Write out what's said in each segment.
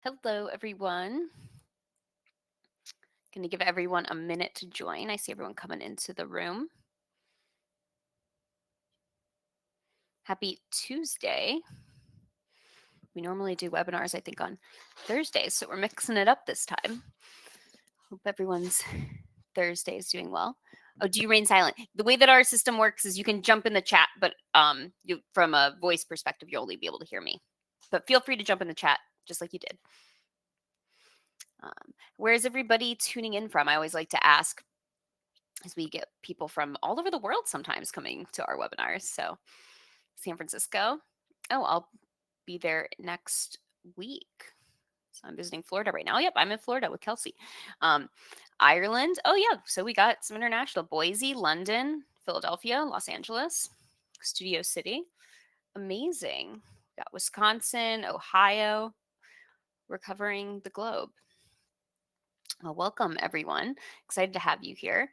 Hello, everyone. Going to give everyone a minute to join. I see everyone coming into the room. Happy Tuesday. We normally do webinars, I think, on Thursdays, so we're mixing it up this time. Hope everyone's Thursday is doing well. Oh, do you remain silent? The way that our system works is you can jump in the chat, but from a voice perspective, you'll only be able to hear me. But feel free to jump in the chat just like you did. Where is everybody tuning in from? I always like to ask, as we get people from all over the world sometimes coming to our webinars. So San Francisco. Oh, I'll be there next week. So I'm visiting Florida right now. Yep, I'm in Florida with Kelsey. Ireland. Oh, yeah. So we got some international. Boise, London, Philadelphia, Los Angeles, Studio City. Amazing. Got Wisconsin, Ohio. We're covering the globe. Well, welcome, everyone. Excited to have you here.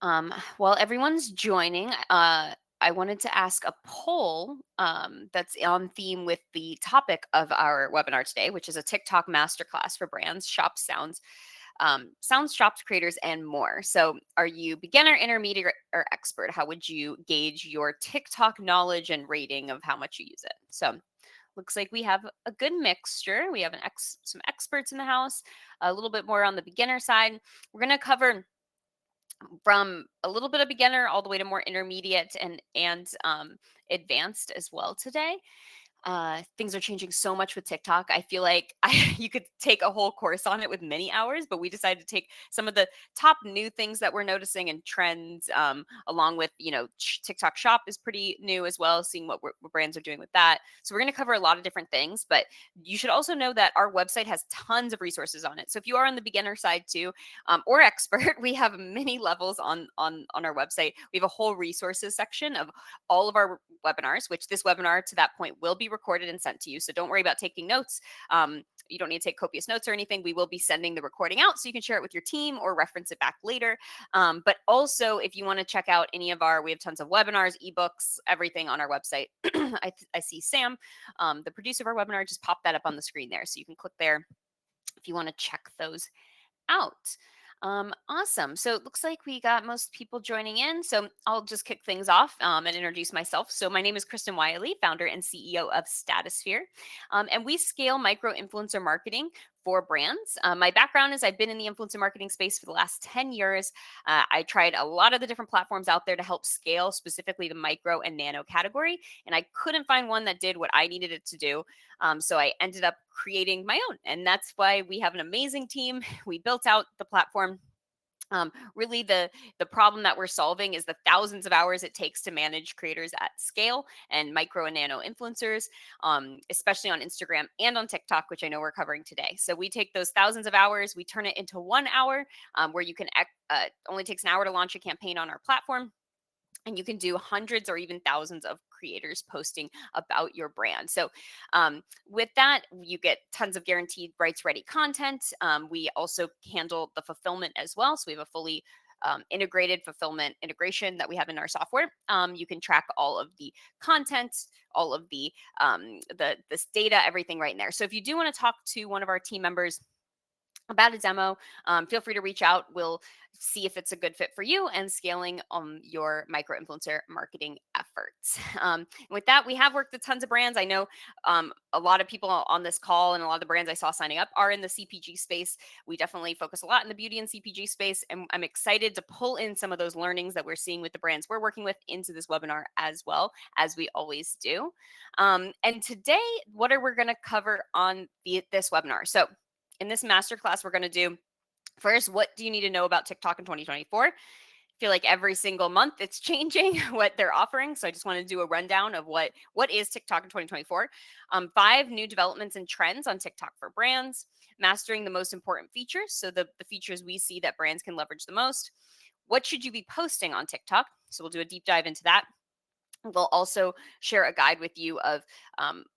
While everyone's joining, I wanted to ask a poll that's on theme with the topic of our webinar today, which is a TikTok masterclass for brands, shops, sounds, shops, creators, and more. So, are you beginner, intermediate, or expert? How would you gauge your TikTok knowledge and rating of how much you use it? So, looks like we have a good mixture. We have some experts in the house, a little bit more on the beginner side. We're going to cover from a little bit of beginner all the way to more intermediate and advanced as well today. Things are changing so much with TikTok. I feel like you could take a whole course on it with many hours, but we decided to take some of the top new things that we're noticing and trends, along with, TikTok Shop is pretty new as well, seeing what brands are doing with that. So we're going to cover a lot of different things, but you should also know that our website has tons of resources on it. So if you are on the beginner side too, or expert, we have many levels on our website. We have a whole resources section of all of our webinars, which this webinar to that point will be recorded and sent to you. So don't worry about taking notes. You don't need to take copious notes or anything. We will be sending the recording out so you can share it with your team or reference it back later. But also, if you want to check out any of we have tons of webinars, ebooks, everything on our website. I see Sam, the producer of our webinar, just popped that up on the screen there. So you can click there if you want to check those out. Awesome. So it looks like we got most people joining in. So I'll just kick things off and introduce myself. So my name is Kristen Wiley, founder and CEO of Statusphere. And we scale micro influencer marketing for brands. My background is I've been in the influencer marketing space for the last 10 years. I tried a lot of the different platforms out there to help scale specifically the micro and nano category. And I couldn't find one that did what I needed it to do. So I ended up creating my own. And that's why we have an amazing team. We built out the platform. Really, the problem that we're solving is the thousands of hours it takes to manage creators at scale and micro and nano influencers, especially on Instagram and on TikTok, which I know we're covering today. So we take those thousands of hours, we turn it into 1 hour, where you can only takes an hour to launch a campaign on our platform. And you can do hundreds or even thousands of creators posting about your brand. So with that, you get tons of guaranteed rights ready content. We also handle the fulfillment as well. So we have a fully integrated fulfillment integration that we have in our software. You can track all of the content, all of this data, everything right in there. So if you do want to talk to one of our team members about a demo, feel free to reach out. We'll see if it's a good fit for you and scaling your micro influencer marketing efforts. With that, we have worked with tons of brands. I know a lot of people on this call and a lot of the brands I saw signing up are in the CPG space. We definitely focus a lot in the beauty and CPG space, and I'm excited to pull in some of those learnings that we're seeing with the brands we're working with into this webinar as well, as we always do. And today, what are we going to cover on this webinar? So in this masterclass, we're going to do first, what do you need to know about TikTok in 2024? I feel like every single month it's changing what they're offering. So I just want to do a rundown of what is TikTok in 2024. 5 new developments and trends on TikTok for brands, mastering the most important features. So the features we see that brands can leverage the most. What should you be posting on TikTok? So we'll do a deep dive into that. We'll also share a guide with you of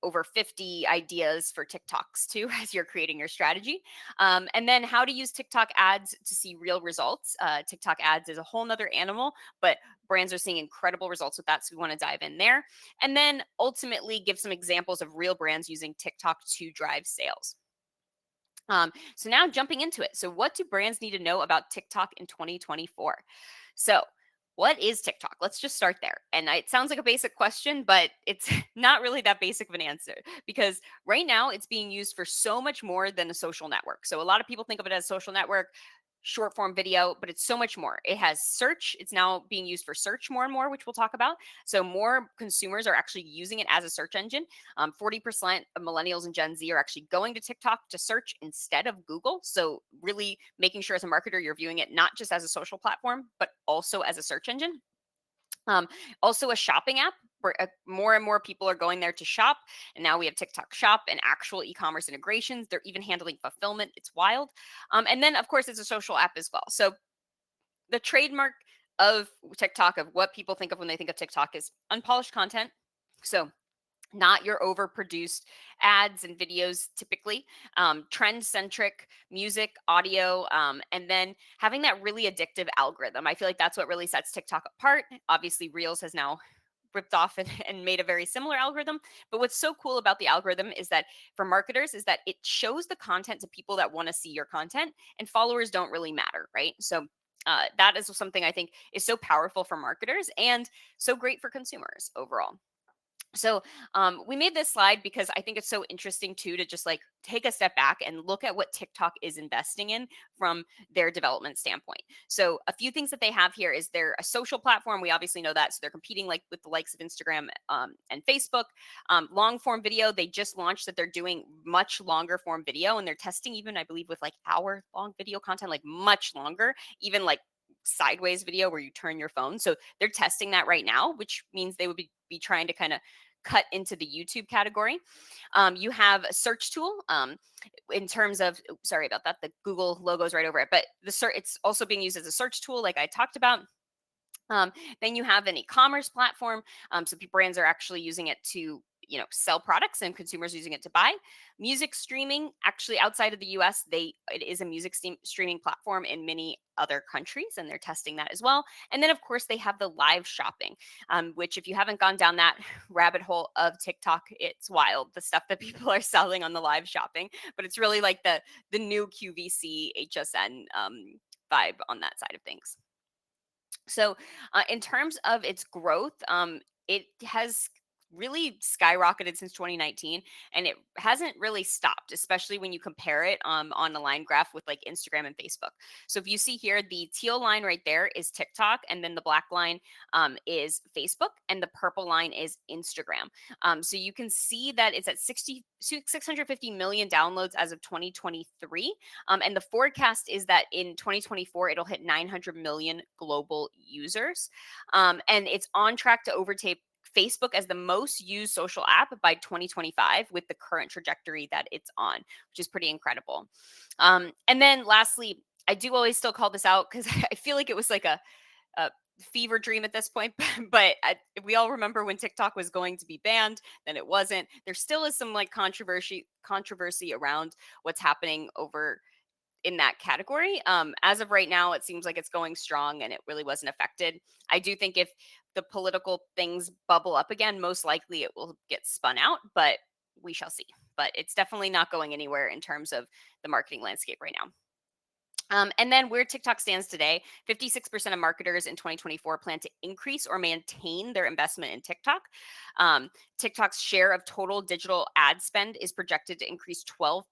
over 50 ideas for TikToks too, as you're creating your strategy. And then how to use TikTok ads to see real results. TikTok ads is a whole nother animal, but brands are seeing incredible results with that. So we want to dive in there. And then ultimately give some examples of real brands using TikTok to drive sales. So now jumping into it. So what do brands need to know about TikTok in 2024? So what is TikTok? Let's just start there. And it sounds like a basic question, but it's not really that basic of an answer because right now it's being used for so much more than a social network. So a lot of people think of it as a social network, short form video, but it's so much more. It has search. It's now being used for search more and more, which we'll talk about. So more consumers are actually using it as a search engine. 40% of millennials and Gen Z are actually going to TikTok to search instead of Google. So really making sure as a marketer you're viewing it not just as a social platform, but also as a search engine. Um, Also, a shopping app where more and more people are going there to shop. And now we have TikTok Shop and actual e commerce integrations. They're even handling fulfillment. It's wild. And then, of course, it's a social app as well. So the trademark of TikTok, of what people think of when they think of TikTok, is unpolished content. So not your overproduced ads and videos typically, trend centric music, audio, and then having that really addictive algorithm. I feel like that's what really sets TikTok apart. Obviously, Reels has now ripped off and made a very similar algorithm. But what's so cool about the algorithm is that for marketers is that it shows the content to people that want to see your content, and followers don't really matter, right? So that is something I think is so powerful for marketers and so great for consumers overall. So we made this slide because I think it's so interesting too to just like take a step back and look at what TikTok is investing in from their development standpoint. So a few things that they have here is they're a social platform. We obviously know that. So they're competing like with the likes of Instagram and Facebook. Long form video, they just launched that they're doing much longer form video, and they're testing even I believe with like hour long video content, like much longer, even like sideways video where you turn your phone. So they're testing that right now, which means they would be trying to kind of cut into the YouTube category. You have a search tool in terms of, sorry about that, the Google logo is right over it, but the search, it's also being used as a search tool, like I talked about. Then you have an e-commerce platform. So brands are actually using it to sell products, and consumers using it to buy. Music streaming, actually outside of the US, it is a music streaming platform in many other countries, and they're testing that as well. And then of course they have the live shopping, which if you haven't gone down that rabbit hole of TikTok, it's wild the stuff that people are selling on the live shopping. But it's really like the new QVC HSN vibe on that side of things. So, in terms of its growth, it has really skyrocketed since 2019, and it hasn't really stopped, especially when you compare it on a line graph with like Instagram and Facebook. So if you see here, the teal line right there is TikTok, and then the black line is Facebook, and the purple line is Instagram. So you can see that it's at 650 million downloads as of 2023. And the forecast is that in 2024, it'll hit 900 million global users. And it's on track to overtake Facebook as the most used social app by 2025 with the current trajectory that it's on, which is pretty incredible. And then lastly, I do always still call this out because I feel like it was like a fever dream at this point, but we all remember when TikTok was going to be banned, then it wasn't. There still is some like controversy around what's happening over in that category. As of right now, it seems like it's going strong and it really wasn't affected. I do think if the political things bubble up again, most likely it will get spun out, but we shall see. But it's definitely not going anywhere in terms of the marketing landscape right now. And then where TikTok stands today, 56% of marketers in 2024 plan to increase or maintain their investment in TikTok. Um, TikTok's share of total digital ad spend is projected to increase 12%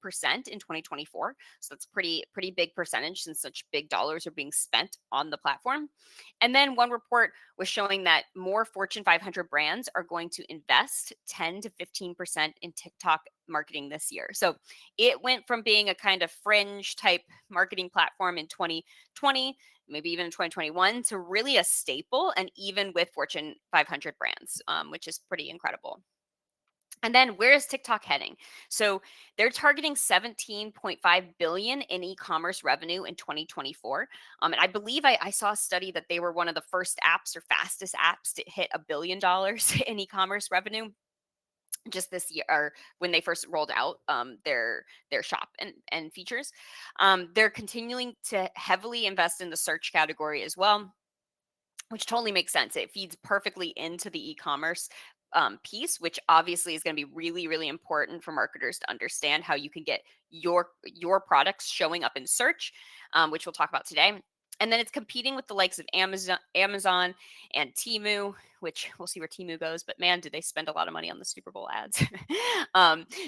in 2024. So that's pretty big percentage since such big dollars are being spent on the platform. And then one report was showing that more Fortune 500 brands are going to invest 10 to 15% in TikTok marketing this year. So it went from being a kind of fringe type marketing platform in 2020, maybe even in 2021, to really a staple, and even with Fortune 500 brands, which is pretty incredible. And then where is TikTok heading? So they're targeting 17.5 billion in e-commerce revenue in 2024. And I believe I saw a study that they were one of the first apps or fastest apps to hit $1 billion in e-commerce revenue just this year, or when they first rolled out their shop and features. They're continuing to heavily invest in the search category as well, which totally makes sense. It feeds perfectly into the e-commerce piece, which obviously is going to be really, really important for marketers to understand how you can get your products showing up in search, which we'll talk about today. And then it's competing with the likes of Amazon and Temu, which we'll see where Temu goes. But man, did they spend a lot of money on the Super Bowl ads?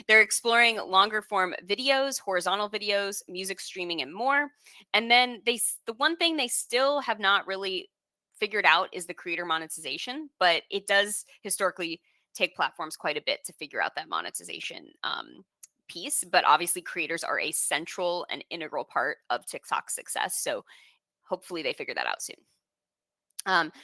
They're exploring longer form videos, horizontal videos, music streaming, and more. And then the one thing they still have not really figured out is the creator monetization, but it does historically take platforms quite a bit to figure out that monetization piece. But obviously, creators are a central and integral part of TikTok's success. So hopefully, they figure that out soon.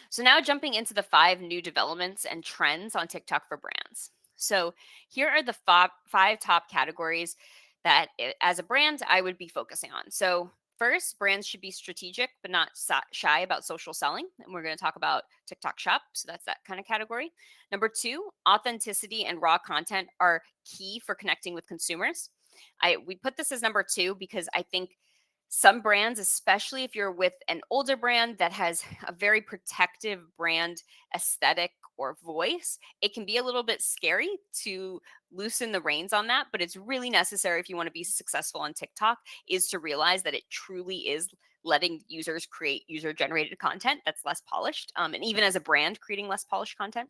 So now jumping into the 5 new developments and trends on TikTok for brands. So here are the five top categories that, as a brand, I would be focusing on. So first, brands should be strategic but not shy about social selling, and we're going to talk about TikTok Shop. So that's that kind of category. Number 2, authenticity and raw content are key for connecting with consumers. We put this as number 2 because I think some brands, especially if you're with an older brand that has a very protective brand aesthetic or voice, it can be a little bit scary to loosen the reins on that. But it's really necessary if you want to be successful on TikTok, is to realize that it truly is letting users create user generated content that's less polished. And even as a brand, creating less polished content.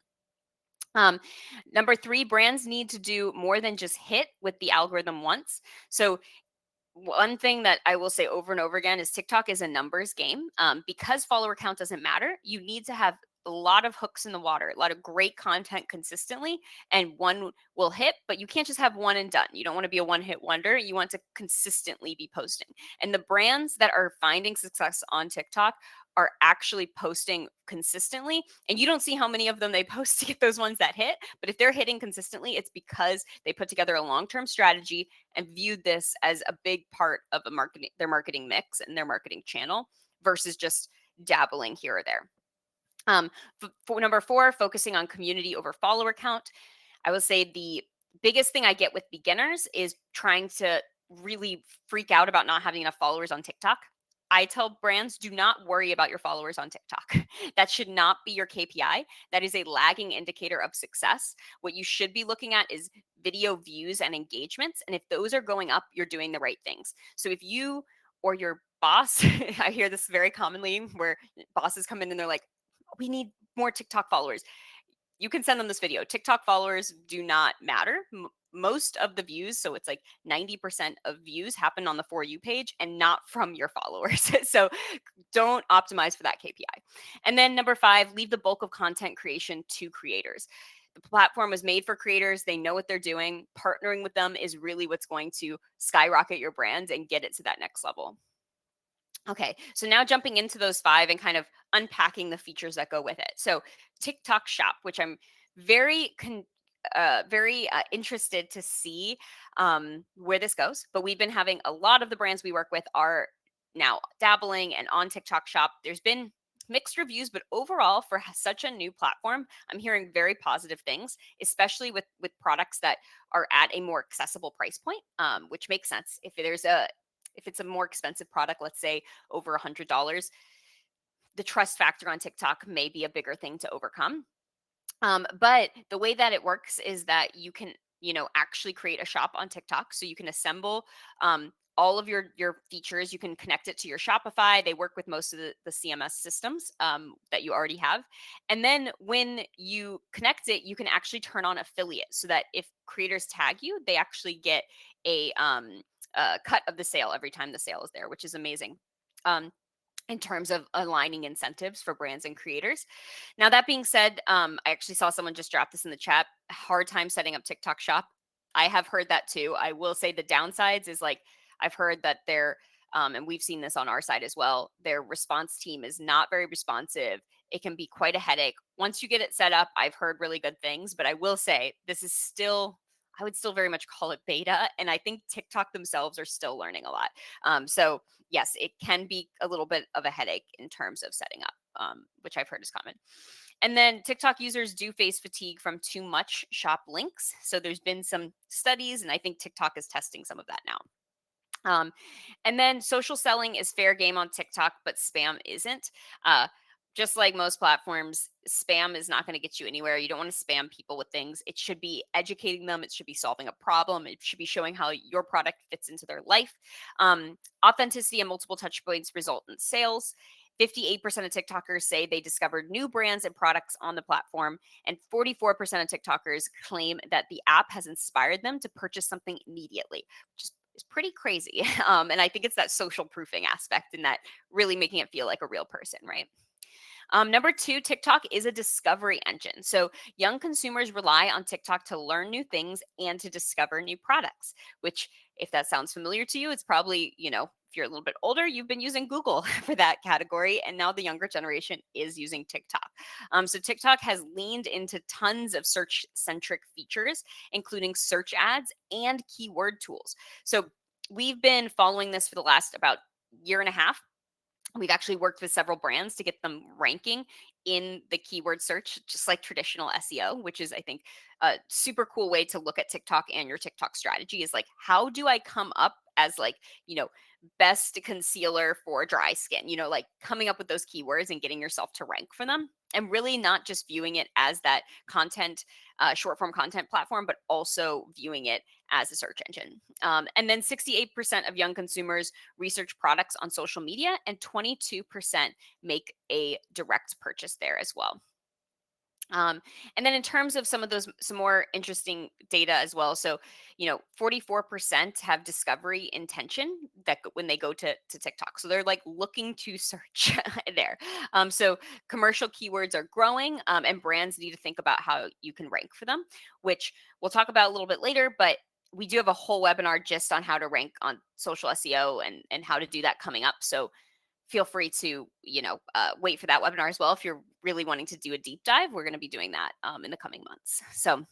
Um, Number 3, brands need to do more than just hit with the algorithm once. So one thing that I will say over and over again is TikTok is a numbers game. Because follower count doesn't matter, you need to have a lot of hooks in the water, a lot of great content consistently, and one will hit, but you can't just have one and done. You don't want to be a one hit wonder. You want to consistently be posting. And the brands that are finding success on TikTok are actually posting consistently. And you don't see how many of them they post to get those ones that hit. But if they're hitting consistently, it's because they put together a long term strategy and viewed this as a big part of their marketing mix and their marketing channel versus just dabbling here or there. For number 4, focusing on community over follower count. I will say the biggest thing I get with beginners is trying to really freak out about not having enough followers on TikTok. I tell brands, do not worry about your followers on TikTok. That should not be your KPI. That is a lagging indicator of success. What you should be looking at is video views and engagements. And if those are going up, you're doing the right things. So if you or your boss, I hear this very commonly where bosses come in and they're like, we need more TikTok followers. You can send them this video. TikTok followers do not matter. Most of the views, so it's like 90% of views happen on the For You page and not from your followers. So don't optimize for that KPI. And then number 5, leave the bulk of content creation to creators. The platform was made for creators. They know what they're doing. Partnering with them is really what's going to skyrocket your brand and get it to that next level. Okay, so now jumping into those 5 and kind of unpacking the features that go with it. So TikTok Shop, which I'm very interested to see where this goes. But we've been having a lot of the brands we work with are now dabbling and on TikTok Shop. There's been mixed reviews, but overall, for such a new platform, I'm hearing very positive things, especially with products that are at a more accessible price point, which makes sense. If it's a more expensive product, let's say over $100, the trust factor on TikTok may be a bigger thing to overcome. But the way that it works is that you can, actually create a shop on TikTok. So you can assemble all of your features. You can connect it to your Shopify. They work with most of the CMS systems that you already have. And then when you connect it, you can actually turn on affiliate so that if creators tag you, they actually get a cut of the sale every time the sale is there, which is amazing. In terms of aligning incentives for brands and creators. Now, that being said, I actually saw someone just drop this in the chat. Hard time setting up TikTok Shop. I have heard that too. I will say the downsides is like I've heard that and we've seen this on our side as well. Their response team is not very responsive. It can be quite a headache. Once you get it set up, I've heard really good things, but I will say this is still. I would still very much call it beta. And I think TikTok themselves are still learning a lot. So yes, it can be a little bit of a headache in terms of setting up, which I've heard is common. And then TikTok users do face fatigue from too much shop links. So there's been some studies, and I think TikTok is testing some of that now. And then social selling is fair game on TikTok, but spam isn't. just like most platforms, spam is not going to get you anywhere. You don't want to spam people with things. It should be educating them. It should be solving a problem. It should be showing how your product fits into their life. Authenticity and multiple touch points result in sales. 58% of TikTokers say they discovered new brands and products on the platform, and 44% of TikTokers claim that the app has inspired them to purchase something immediately, which is pretty crazy. And I think it's that social proofing aspect and that really making it feel like a real person, right? Number two, TikTok is a discovery engine. So young consumers rely on TikTok to learn new things and to discover new products, which, if that sounds familiar to you, it's probably, if you're a little bit older, you've been using Google for that category. And now the younger generation is using TikTok. So TikTok has leaned into tons of search centric features, including search ads and keyword tools. So we've been following this for the last about year and a half. We've actually worked with several brands to get them ranking in the keyword search, just like traditional SEO, which is, I think, a super cool way to look at TikTok and your TikTok strategy is like, how do I come up as like, best concealer for dry skin, like coming up with those keywords and getting yourself to rank for them and really not just viewing it as that content, short form content platform, but also viewing it as a search engine. And then 68% of young consumers research products on social media, and 22% make a direct purchase there as well. And then in terms of some more interesting data as well. So, 44% have discovery intention when they go to TikTok. So they're like looking to search there. So commercial keywords are growing, and brands need to think about how you can rank for them, which we'll talk about a little bit later. But we do have a whole webinar just on how to rank on social SEO and how to do that coming up. So feel free to wait for that webinar as well if you're really wanting to do a deep dive. We're going to be doing that in the coming months. So,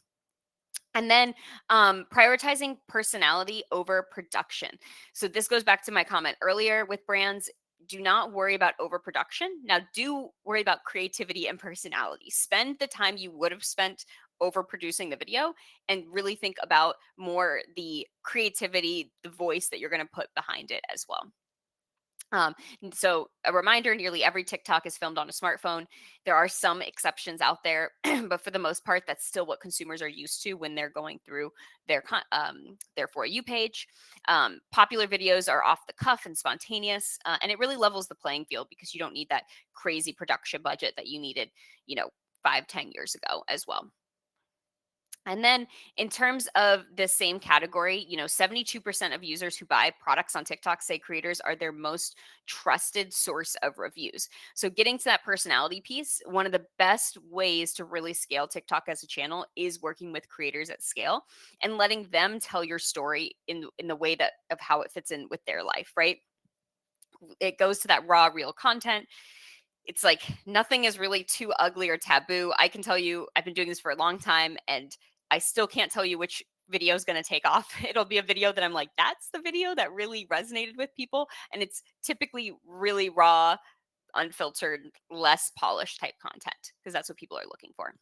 and then prioritizing personality over production. So this goes back to my comment earlier with brands. Do not worry about overproduction. Now, do worry about creativity and personality. Spend the time you would have spent overproducing the video and really think about more the creativity, the voice that you're going to put behind it as well. So a reminder, nearly every TikTok is filmed on a smartphone. There are some exceptions out there, but for the most part, that's still what consumers are used to when they're going through their For You page. Popular videos are off the cuff and spontaneous, and it really levels the playing field because you don't need that crazy production budget that you needed, 5-10 years ago as well. And then in terms of the same category, 72% of users who buy products on TikTok say creators are their most trusted source of reviews. So getting to that personality piece, one of the best ways to really scale TikTok as a channel is working with creators at scale and letting them tell your story in the way that of how it fits in with their life, right? It goes to that raw, real content. It's like nothing is really too ugly or taboo. I can tell you, I've been doing this for a long time and I still can't tell you which video is going to take off. It'll be a video that I'm like, that's the video that really resonated with people. And it's typically really raw, unfiltered, less polished type content because that's what people are looking for.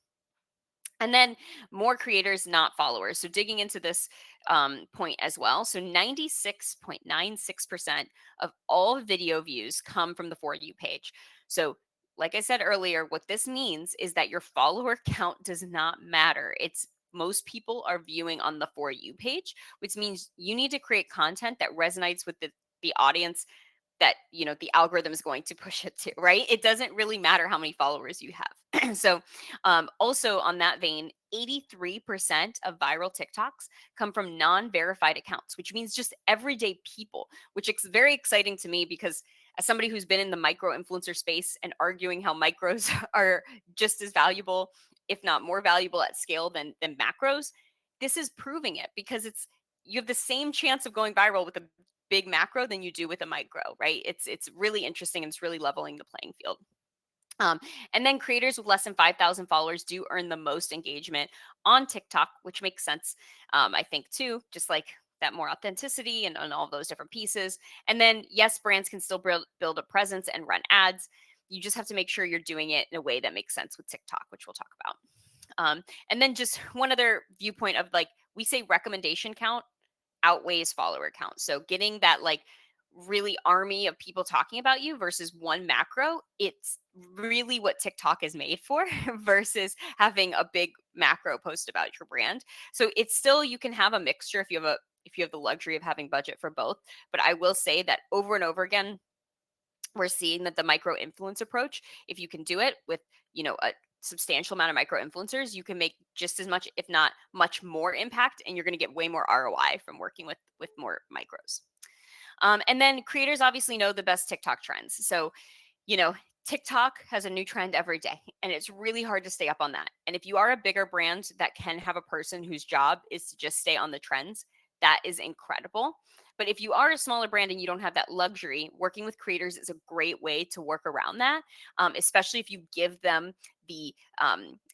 And then more creators, not followers. So digging into this point as well. So 96.96% of all video views come from the For You page. So like I said earlier, what this means is that your follower count does not matter. It's most people are viewing on the For You page, which means you need to create content that resonates with the audience that the algorithm is going to push it to, right? It doesn't really matter how many followers you have. So also on that vein, 83% of viral TikToks come from non-verified accounts, which means just everyday people, which is very exciting to me because as somebody who's been in the micro influencer space and arguing how micros are just as valuable, if not more valuable at scale than macros, this is proving it because you have the same chance of going viral with a big macro than you do with a micro, right? It's really interesting and it's really leveling the playing field. And then creators with less than 5,000 followers do earn the most engagement on TikTok, which makes sense, I think, too, just like that more authenticity and all those different pieces. And then, yes, brands can still build a presence and run ads. You just have to make sure you're doing it in a way that makes sense with TikTok, which we'll talk about. And then just one other viewpoint of like, we say recommendation count outweighs follower count. So getting that like really army of people talking about you versus one macro, it's really what TikTok is made for versus having a big macro post about your brand. So it's still, you can have a mixture if you have the luxury of having budget for both. But I will say that over and over again, we're seeing that the micro influence approach, if you can do it with, a substantial amount of micro influencers, you can make just as much, if not much more impact, and you're going to get way more ROI from working with more micros. And then creators obviously know the best TikTok trends. So, you know, TikTok has a new trend every day, and it's really hard to stay up on that. And if you are a bigger brand that can have a person whose job is to just stay on the trends, that is incredible. But if you are a smaller brand and you don't have that luxury, working with creators is a great way to work around that, especially if you the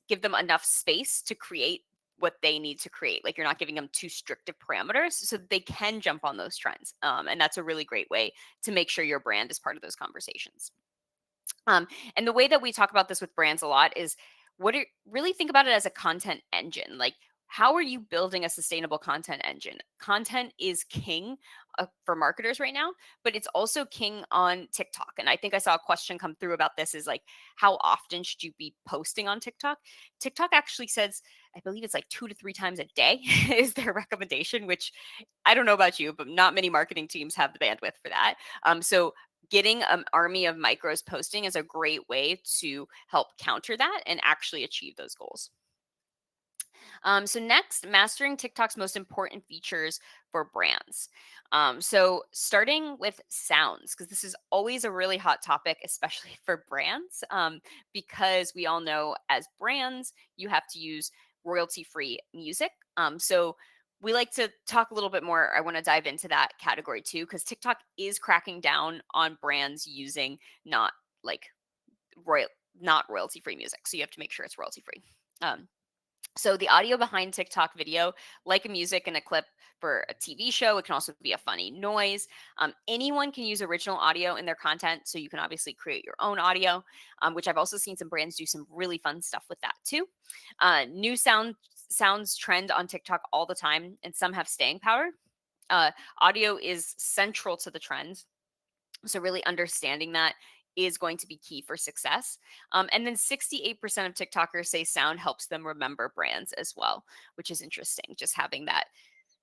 give them enough space to create what they need to create. Like, you're not giving them too strict of parameters, so that they can jump on those trends. And that's a really great way to make sure your brand is part of those conversations. Um, and the way that we talk about this with brands a lot is, really think about it as a content engine. Like, how are you building a sustainable content engine? Content is king for marketers right now, but it's also king on TikTok. And I think I saw a question come through about this, is like, how often should you be posting on TikTok? TikTok actually says, I believe it's like 2 to 3 times a day is their recommendation, which I don't know about you, but not many marketing teams have the bandwidth for that. So getting an army of micros posting is a great way to help counter that and actually achieve those goals. So next, mastering TikTok's most important features for brands. So starting with sounds, because this is always a really hot topic, especially for brands, because we all know as brands, you have to use royalty-free music. So we like to talk a little bit more. I want to dive into that category too, because TikTok is cracking down on brands using not like royal, not royalty-free music. So you have to make sure it's royalty-free. Um, so the audio behind TikTok video, like a music and a clip for a TV show, it can also be a funny noise. Anyone can use original audio in their content, so you can obviously create your own audio, which I've also seen some brands do some really fun stuff with that too. New sounds trend on TikTok all the time, and some have staying power. Audio is central to the trends, so really understanding that is going to be key for success. And then 68% of TikTokers say sound helps them remember brands as well, which is interesting. Just having that,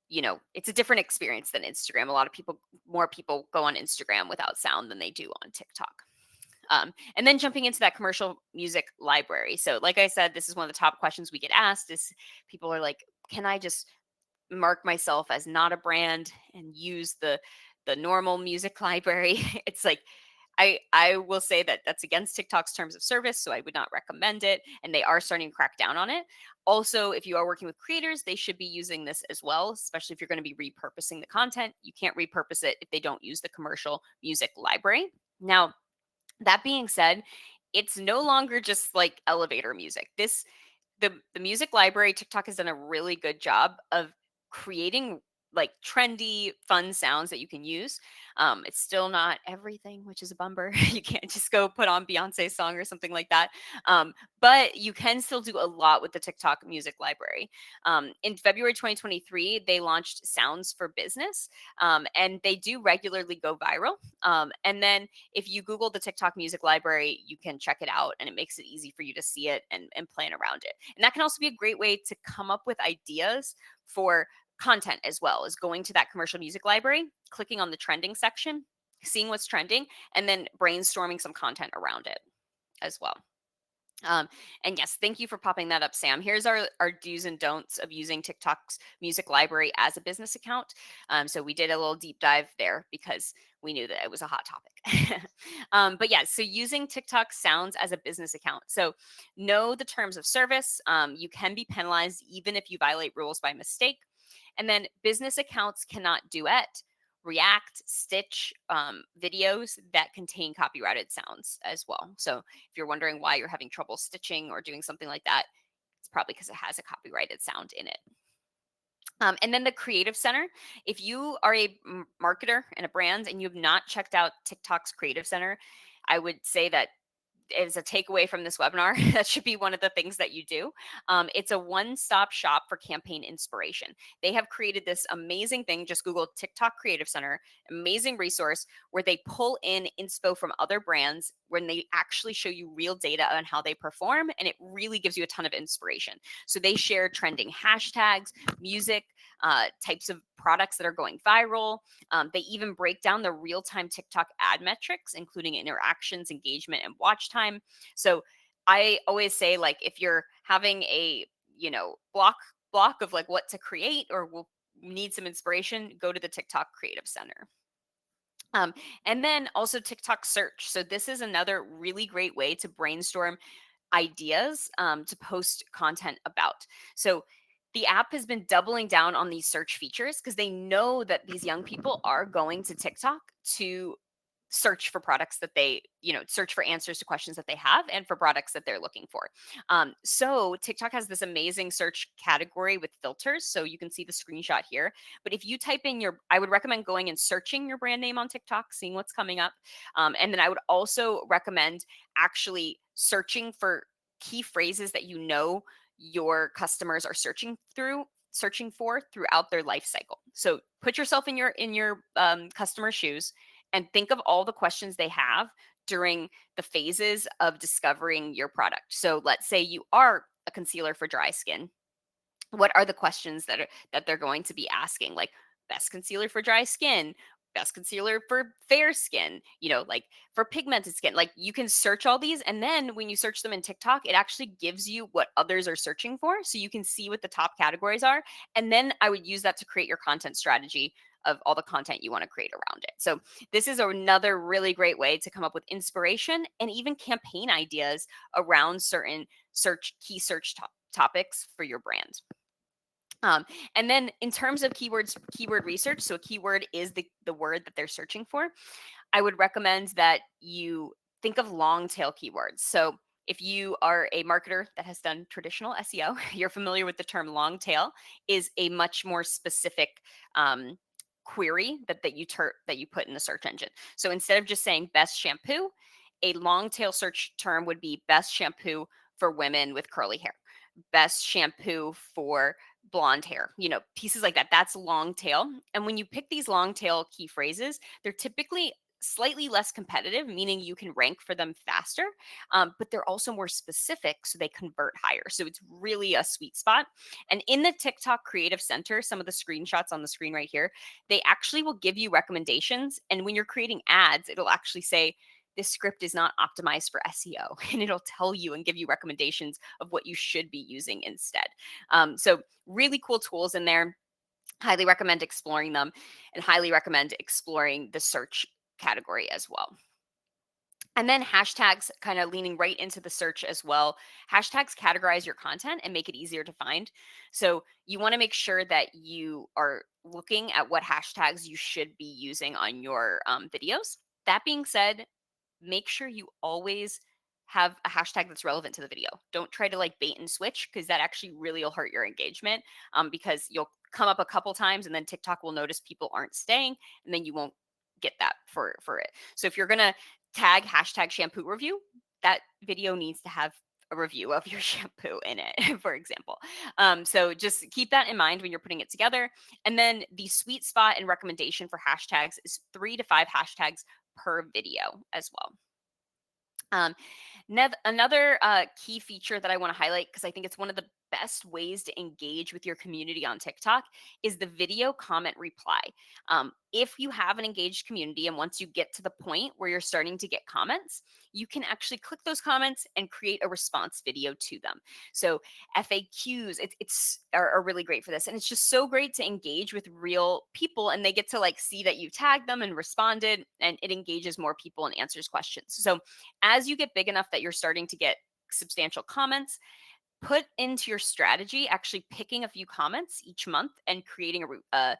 it's a different experience than Instagram. A lot of more people go on Instagram without sound than they do on TikTok. And then jumping into that commercial music library. So, like I said, this is one of the top questions we get asked. Is people are like, can I just mark myself as not a brand and use the normal music library? It's like, I will say that that's against TikTok's terms of service, so I would not recommend it. And they are starting to crack down on it. Also, if you are working with creators, they should be using this as well, especially if you're going to be repurposing the content. You can't repurpose it if they don't use the commercial music library. Now, that being said, it's no longer just like elevator music. The music library, TikTok has done a really good job of creating like trendy, fun sounds that you can use. It's still not everything, which is a bummer. You can't just go put on Beyonce's song or something like that. But you can still do a lot with the TikTok music library. In February 2023, they launched Sounds for Business, and they do regularly go viral. And then if you Google the TikTok music library, you can check it out, and it makes it easy for you to see it and plan around it. And that can also be a great way to come up with ideas for content as well, as going to that commercial music library, clicking on the trending section, seeing what's trending, and then brainstorming some content around it as well. And yes, thank you for popping that up, Sam. Here's our do's and don'ts of using TikTok's music library as a business account. So we did a little deep dive there because we knew that it was a hot topic. But yeah, so using TikTok sounds as a business account. So know the terms of service. You can be penalized even if you violate rules by mistake. And then business accounts cannot duet, react, stitch videos that contain copyrighted sounds as well. So if you're wondering why you're having trouble stitching or doing something like that, it's probably because it has a copyrighted sound in it. And then the Creative Center. If you are a marketer and a brand and you have not checked out TikTok's Creative Center, I would say that as a takeaway from this webinar, that should be one of the things that you do. It's a one-stop shop for campaign inspiration. They have created this amazing thing. Just Google TikTok Creative Center, amazing resource where they pull in inspo from other brands when they actually show you real data on how they perform, and it really gives you a ton of inspiration. So they share trending hashtags, music, types of products that are going viral. They even break down the real-time TikTok ad metrics, including interactions, engagement, and watch time. So I always say, like, if you're having a block of like what to create, or will need some inspiration, go to the TikTok Creative Center. Um, and then also TikTok search. So this is another really great way to brainstorm ideas to post content about. So the app has been doubling down on these search features because they know that these young people are going to TikTok to search for products that they, search for answers to questions that they have and for products that they're looking for. So TikTok has this amazing search category with filters. So you can see the screenshot here. But if you type in I would recommend going and searching your brand name on TikTok, seeing what's coming up. And then I would also recommend actually searching for key phrases that your customers are searching for throughout their life cycle. So put yourself in your customer's shoes and think of all the questions they have during the phases of discovering your product. So let's say you are a concealer for dry skin. What are the questions that they're going to be asking? Like, best concealer for dry skin, best concealer for fair skin, like for pigmented skin. Like, you can search all these, and then when you search them in TikTok, it actually gives you what others are searching for, so you can see what the top categories are. And then I would use that to create your content strategy of all the content you want to create around it. So this is another really great way to come up with inspiration and even campaign ideas around certain key search topics for your brand. And then in terms of keyword research, so a keyword is the word that they're searching for. I would recommend that you think of long tail keywords. So if you are a marketer that has done traditional SEO, you're familiar with the term long tail is a much more specific query that you put in the search engine. So instead of just saying best shampoo, a long tail search term would be best shampoo for women with curly hair, best shampoo for blonde hair, pieces like that. That's long tail. And when you pick these long tail key phrases, they're typically slightly less competitive, meaning you can rank for them faster, but they're also more specific, so they convert higher. So it's really a sweet spot. And in the TikTok Creative Center, some of the screenshots on the screen right here, they actually will give you recommendations. And when you're creating ads, it'll actually say, this script is not optimized for SEO, and it'll tell you and give you recommendations of what you should be using instead. So really cool tools in there. Highly recommend exploring them, and highly recommend exploring the search category as well. And then hashtags, kind of leaning right into the search as well. Hashtags categorize your content and make it easier to find. So you want to make sure that you are looking at what hashtags you should be using on your videos. That being said, make sure you always have a hashtag that's relevant to the video. Don't try to like bait and switch, because that actually really will hurt your engagement, because you'll come up a couple times and then TikTok will notice people aren't staying, and then you won't get that for it. So if you're going to tag hashtag shampoo review, that video needs to have a review of your shampoo in it, for example. So just keep that in mind when you're putting it together. And then the sweet spot and recommendation for hashtags is 3 to 5 hashtags per video as well. Another key feature that I want to highlight, because I think it's one of the best ways to engage with your community on TikTok, is the video comment reply. If you have an engaged community, and once you get to the point where you're starting to get comments, you can actually click those comments and create a response video to them. So FAQs, are really great for this, and it's just so great to engage with real people, and they get to like see that you tagged them and responded, and it engages more people and answers questions. So as you get big enough that you're starting to get substantial comments, put into your strategy actually picking a few comments each month and creating a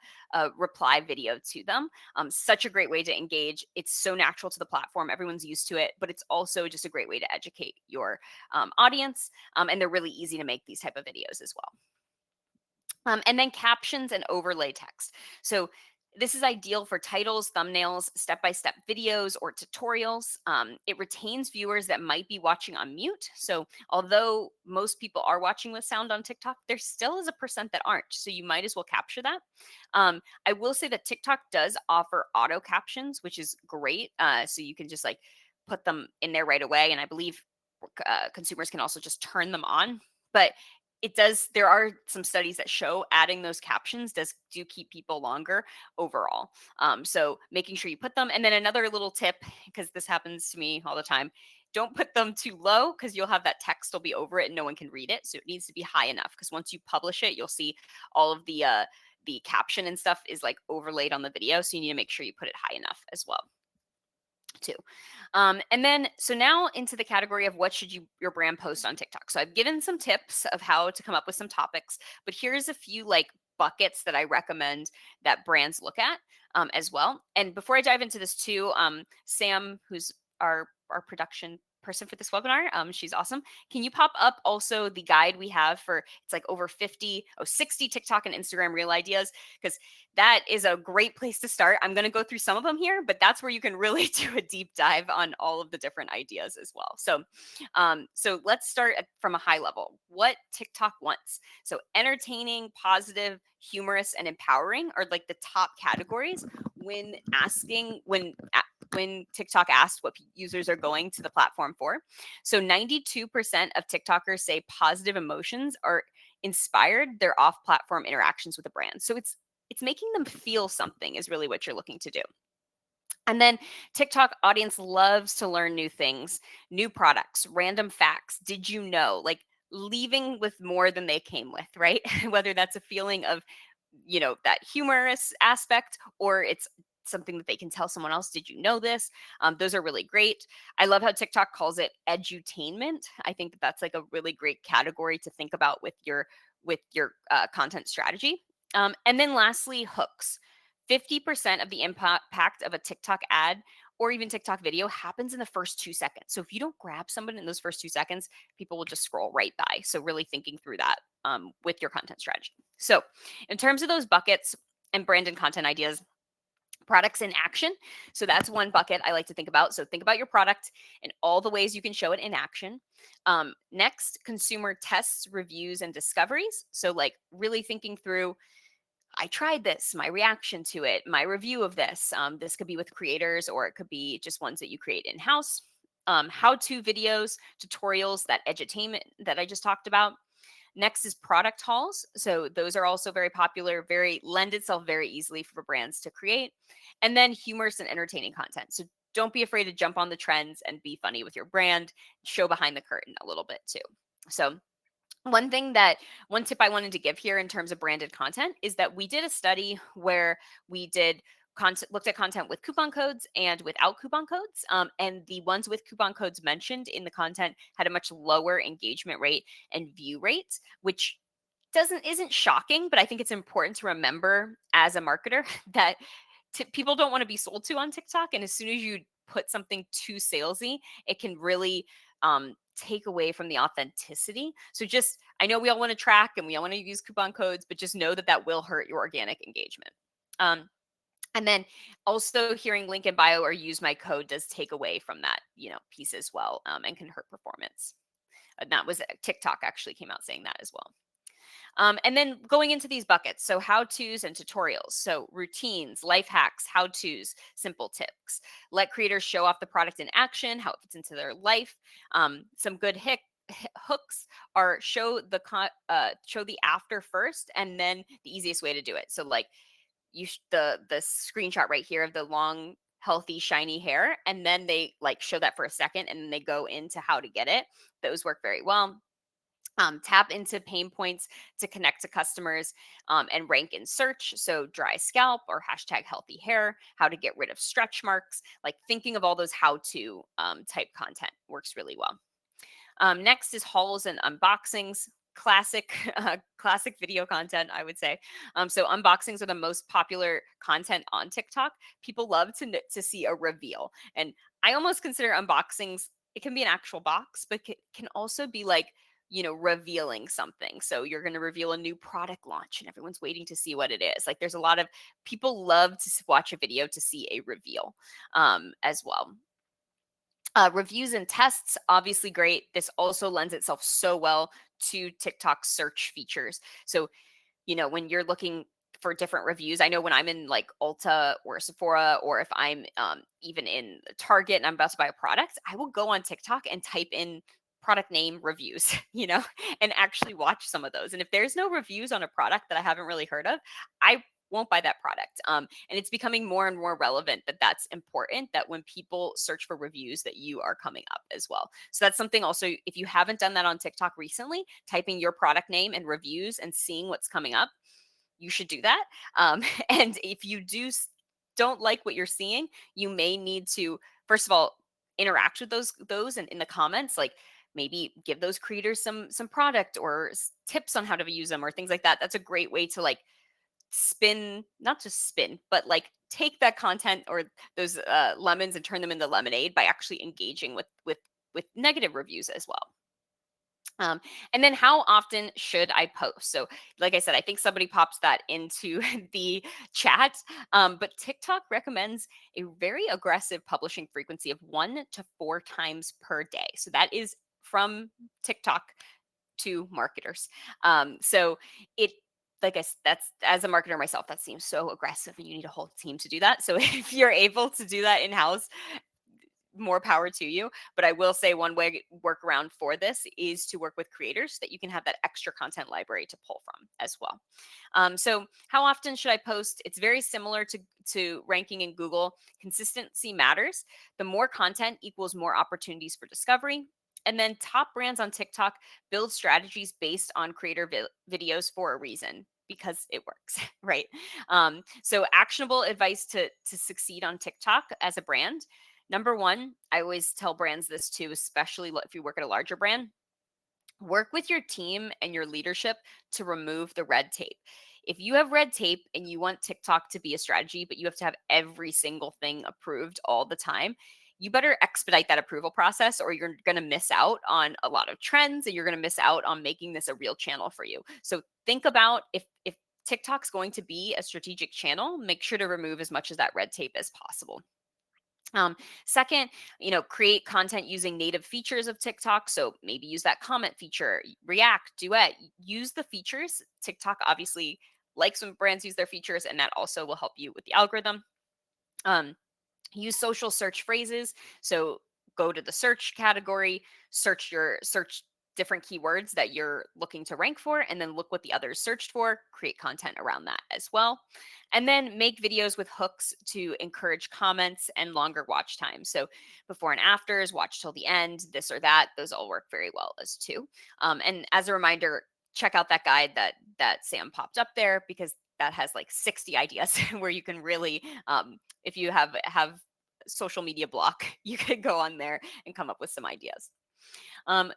reply video to them. Such a great way to engage. It's so natural to the platform. Everyone's used to it, but it's also just a great way to educate your audience. And they're really easy to make these type of videos as well. And then captions and overlay text. So This is ideal for titles, thumbnails, step by step videos, or tutorials. It retains viewers that might be watching on mute. So, although most people are watching with sound on TikTok, there still is a percent that aren't. So, you might as well capture that. I will say that TikTok does offer auto captions, which is great. So, you can just like put them in there right away. And I believe consumers can also just turn them on. But there are some studies that show adding those captions do keep people longer overall. So making sure you put them. And then another little tip, because this happens to me all the time, don't put them too low because you'll have that text will be over it and no one can read it. So it needs to be high enough, because once you publish it, you'll see all of the caption and stuff is like overlaid on the video. So you need to make sure you put it high enough as well too. And then, so now into the category of what should your brand post on TikTok. So I've given some tips of how to come up with some topics, but here's a few like buckets that I recommend that brands look at as well. And before I dive into this too, Sam, who's our production person for this webinar, she's awesome. Can you pop up also the guide we have for, it's like over 60 TikTok and Instagram reel ideas, because that is a great place to start. I'm going to go through some of them here, but that's where you can really do a deep dive on all of the different ideas as well. So let's start from a high level. What TikTok wants. So entertaining, positive, humorous, and empowering are like the top categories when when TikTok asked what users are going to the platform for. So 92% of TikTokers say positive emotions are inspired their off-platform interactions with a brand. So it's making them feel something is really what you're looking to do. And then TikTok audience loves to learn new things, new products, random facts. Did you know? Like leaving with more than they came with, right? Whether that's a feeling of, that humorous aspect, or it's something that they can tell someone else. Did you know this? Those are really great. I love how TikTok calls it edutainment. I think that's like a really great category to think about with your content strategy. And then lastly, hooks. 50% of the impact of a TikTok ad or even TikTok video happens in the first 2 seconds. So if you don't grab someone in those first 2 seconds, people will just scroll right by. So really thinking through that with your content strategy. So in terms of those buckets and branded content ideas, products in action. So that's one bucket I like to think about. So think about your product and all the ways you can show it in action. Next, consumer tests, reviews, and discoveries. So like really thinking through, I tried this, my reaction to it, my review of this. This could be with creators, or it could be just ones that you create in house. How-to videos, tutorials, that edutainment that I just talked about. Next is product hauls. So those are also very popular, very lend itself very easily for brands to create. And then humorous and entertaining content. So don't be afraid to jump on the trends and be funny with your brand, show behind the curtain a little bit too. So one tip I wanted to give here in terms of branded content is that we did a study where we looked at content with coupon codes and without coupon codes. And the ones with coupon codes mentioned in the content had a much lower engagement rate and view rates, which isn't shocking, but I think it's important to remember as a marketer that people don't want to be sold to on TikTok. And as soon as you put something too salesy, it can really take away from the authenticity. So I know we all want to track and we all want to use coupon codes, but just know that that will hurt your organic engagement. And then also hearing link in bio or use my code does take away from that, piece as well, and can hurt performance. That was TikTok actually came out saying that as well. And then going into these buckets, so how-tos and tutorials, so routines, life hacks, how-tos, simple tips. Let creators show off the product in action, how it fits into their life. Some good hooks are show the after first, and then the easiest way to do it. So like the screenshot right here of the long, healthy, shiny hair, and then they like show that for a second, and then they go into how to get it. Those work very well. Tap into pain points to connect to customers and rank in search. So dry scalp or hashtag healthy hair, how to get rid of stretch marks, like thinking of all those how-to type content works really well. Next is hauls and unboxings. Classic video content, I would say. So unboxings are the most popular content on TikTok. People love to see a reveal, and I almost consider unboxings. It can be an actual box, but can also be like revealing something. So you're going to reveal a new product launch and everyone's waiting to see what it is. Like there's a lot of people love to watch a video to see a reveal as well. Reviews and tests, obviously great. This also lends itself so well to TikTok search features. So, when you're looking for different reviews, I know when I'm in like Ulta or Sephora, or if I'm even in Target and I'm about to buy a product, I will go on TikTok and type in product name reviews, and actually watch some of those. And if there's no reviews on a product that I haven't really heard of, I won't buy that product. And it's becoming more and more relevant that that's important, that when people search for reviews that you are coming up as well. So that's something also, if you haven't done that on TikTok recently, typing your product name and reviews and seeing what's coming up, you should do that. And if you don't like what you're seeing, you may need to, first of all, interact with those and in the comments, like maybe give those creators some product or tips on how to use them or things like that. That's a great way to like spin, not just spin, but like take that content or those lemons and turn them into lemonade by actually engaging with negative reviews as well. Um, and then how often should I post? So, like I said, I think somebody pops that into the chat. But TikTok recommends a very aggressive publishing frequency of 1 to 4 times per day. So that is from TikTok to marketers. So it like that's, as a marketer myself, that seems so aggressive and you need a whole team to do that. So if you're able to do that in house, more power to you. But I will say one way workaround for this is to work with creators that you can have that extra content library to pull from as well. So how often should I post? It's very similar to ranking in Google. Consistency matters. The more content equals more opportunities for discovery. And then top brands on TikTok build strategies based on creator videos for a reason, because it works, right? So actionable advice to succeed on TikTok as a brand. Number one, I always tell brands this too, especially if you work at a larger brand, work with your team and your leadership to remove the red tape. If you have red tape and you want TikTok to be a strategy, but you have to have every single thing approved all the time, you better expedite that approval process or you're going to miss out on a lot of trends and you're going to miss out on making this a real channel for you. So think about if TikTok's going to be a strategic channel, make sure to remove as much of that red tape as possible. Second, create content using native features of TikTok. So maybe use that comment feature, react, duet, use the features. TikTok obviously likes when brands use their features, and that also will help you with the algorithm. Use social search phrases. So go to the search category, search different keywords that you're looking to rank for, and then look what the others searched for, create content around that as well. And then make videos with hooks to encourage comments and longer watch time. So before and afters, watch till the end, this or that, those all work very well as too. And as a reminder, check out that guide that Sam popped up there, because that has like 60 ideas where you can really, if you have social media block, you could go on there and come up with some ideas.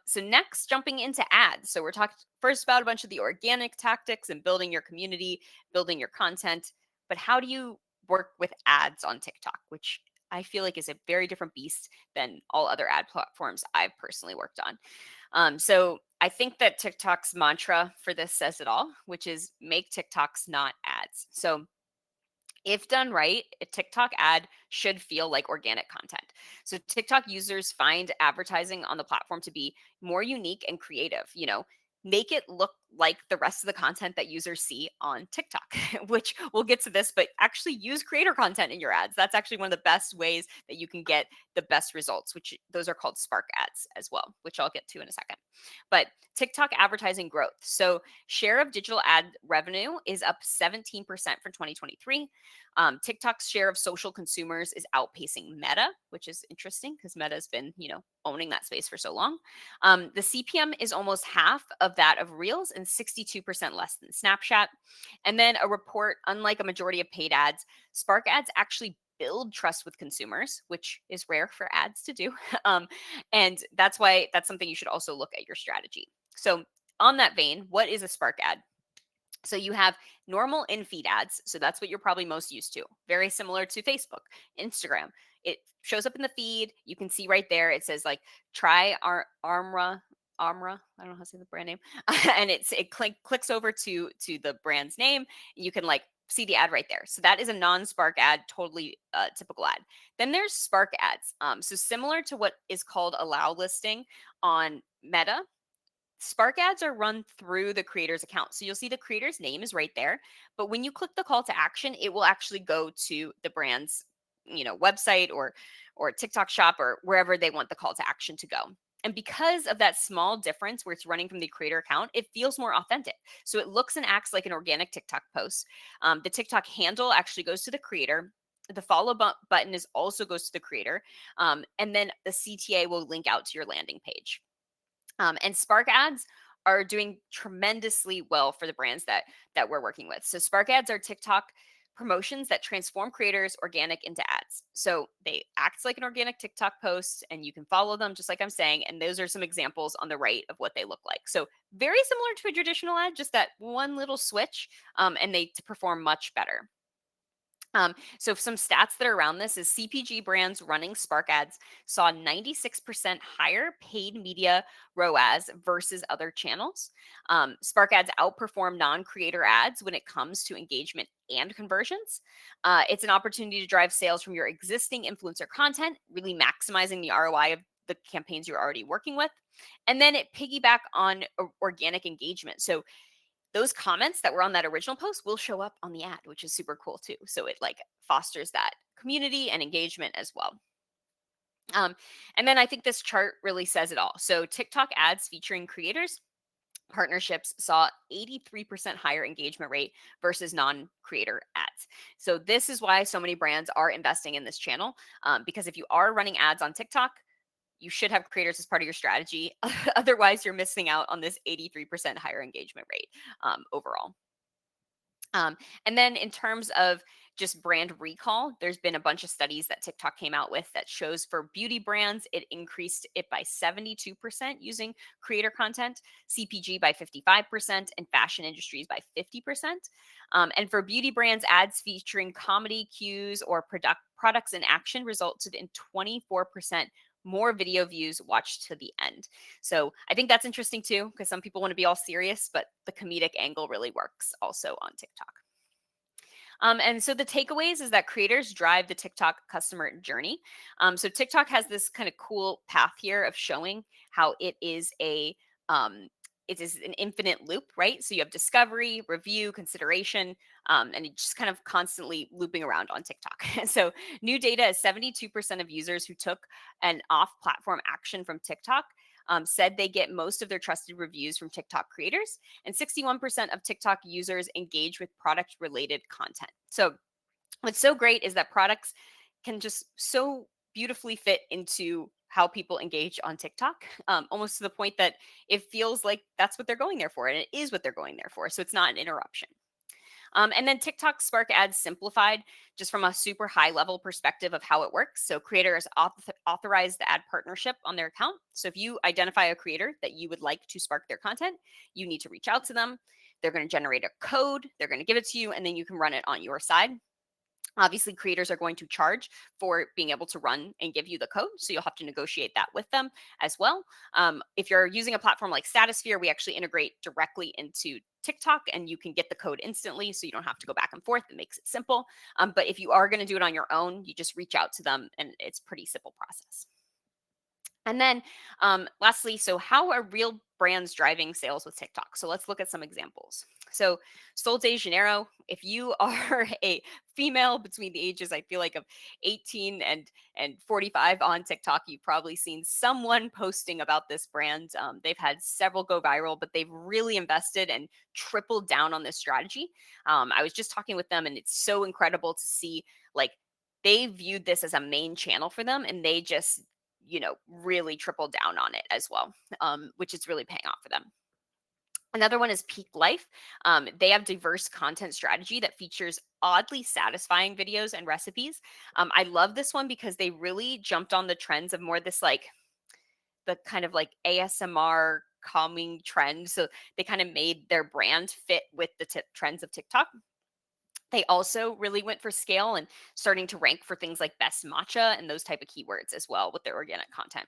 So next, jumping into ads. So we're talking first about a bunch of the organic tactics and building your community, building your content, but how do you work with ads on TikTok, which I feel like is a very different beast than all other ad platforms I've personally worked on. So I think that TikTok's mantra for this says it all, which is make TikToks not ads. So if done right, a TikTok ad should feel like organic content. So TikTok users find advertising on the platform to be more unique and creative. Make it look like the rest of the content that users see on TikTok, which we'll get to this, but actually use creator content in your ads. That's actually one of the best ways that you can get the best results, which those are called Spark ads as well, which I'll get to in a second. But TikTok advertising growth. So share of digital ad revenue is up 17% from 2023. TikTok's share of social consumers is outpacing Meta, which is interesting because Meta has been, owning that space for so long. The CPM is almost half of that of Reels and 62% less than Snapchat. And then a report, unlike a majority of paid ads, Spark ads actually build trust with consumers, which is rare for ads to do. And that's something you should also look at your strategy. So on that vein, what is a Spark ad? So you have normal in-feed ads. So that's what you're probably most used to. Very similar to Facebook, Instagram. It shows up in the feed. You can see right there. It says like try our Armra. Amra. I don't know how to say the brand name. And clicks over to the brand's name. You can like see the ad right there. So that is a non-Spark ad, totally typical ad. Then there's Spark ads. So similar to what is called allow listing on Meta, Spark ads are run through the creator's account. So you'll see the creator's name is right there, but when you click the call to action, it will actually go to the brand's, website or TikTok shop or wherever they want the call to action to go. And because of that small difference where it's running from the creator account, it feels more authentic. So it looks and acts like an organic TikTok post. The TikTok handle actually goes to the creator. The follow button is also goes to the creator. And then the CTA will link out to your landing page. And Spark ads are doing tremendously well for the brands that we're working with. So Spark ads are TikTok promotions that transform creators organic into ads. So they act like an organic TikTok post and you can follow them just like I'm saying. And those are some examples on the right of what they look like. So very similar to a traditional ad, just that one little switch, and they perform much better. So some stats that are around this is CPG brands running Spark ads saw 96% higher paid media ROAS versus other channels. Spark ads outperform non-creator ads when it comes to engagement and conversions. It's an opportunity to drive sales from your existing influencer content, really maximizing the ROI of the campaigns you're already working with. And then it piggyback on organic engagement. So those comments that were on that original post will show up on the ad, which is super cool too. So it like fosters that community and engagement as well. And then I think this chart really says it all. So TikTok ads featuring creators partnerships saw 83% higher engagement rate versus non-creator ads. So this is why so many brands are investing in this channel, because if you are running ads on TikTok, you should have creators as part of your strategy. Otherwise, you're missing out on this 83% higher engagement rate overall. And then in terms of just brand recall, there's been a bunch of studies that TikTok came out with that shows for beauty brands, it increased it by 72% using creator content, CPG by 55%, and fashion industries by 50%. And for beauty brands, ads featuring comedy cues or products in action resulted in 24% more video views watched to the end. So I think that's interesting too, because some people want to be all serious, but the comedic angle really works also on TikTok. And so the takeaways is that creators drive the TikTok customer journey. So TikTok has this kind of cool path here of showing how it is an infinite loop, right? So you have discovery, review, consideration, and it's just kind of constantly looping around on TikTok. So new data is 72% of users who took an off-platform action from TikTok said they get most of their trusted reviews from TikTok creators, and 61% of TikTok users engage with product related content. So, what's so great is that products can just so beautifully fit into how people engage on TikTok, almost to the point that it feels like that's what they're going there for, and it is what they're going there for. So, it's not an interruption. And then TikTok Spark Ads simplified just from a super high level perspective of how it works. So creators authorize the ad partnership on their account. So if you identify a creator that you would like to spark their content, you need to reach out to them. They're going to generate a code, they're going to give it to you, and then you can run it on your side. Obviously, creators are going to charge for being able to run and give you the code. So you'll have to negotiate that with them as well. If you're using a platform like Statusphere, we actually integrate directly into TikTok and you can get the code instantly. So you don't have to go back and forth. It makes it simple. But if you are going to do it on your own, you just reach out to them and it's a pretty simple process. And then lastly, so how are real brands driving sales with TikTok? So let's look at some examples. So Sol de Janeiro, if you are a female between the ages, I feel like of 18 and 45 on TikTok, you've probably seen someone posting about this brand. They've had several go viral, but they've really invested and tripled down on this strategy. I was just talking with them and it's so incredible to see like they viewed this as a main channel for them and they just really triple down on it as well, which is really paying off for them. Another one is Peak Life. They have diverse content strategy that features oddly satisfying videos and recipes. I love this one because they really jumped on the trends of more this like the kind of like ASMR calming trend. So they kind of made their brand fit with the trends of TikTok. They also really went for scale and starting to rank for things like best matcha and those type of keywords as well with their organic content.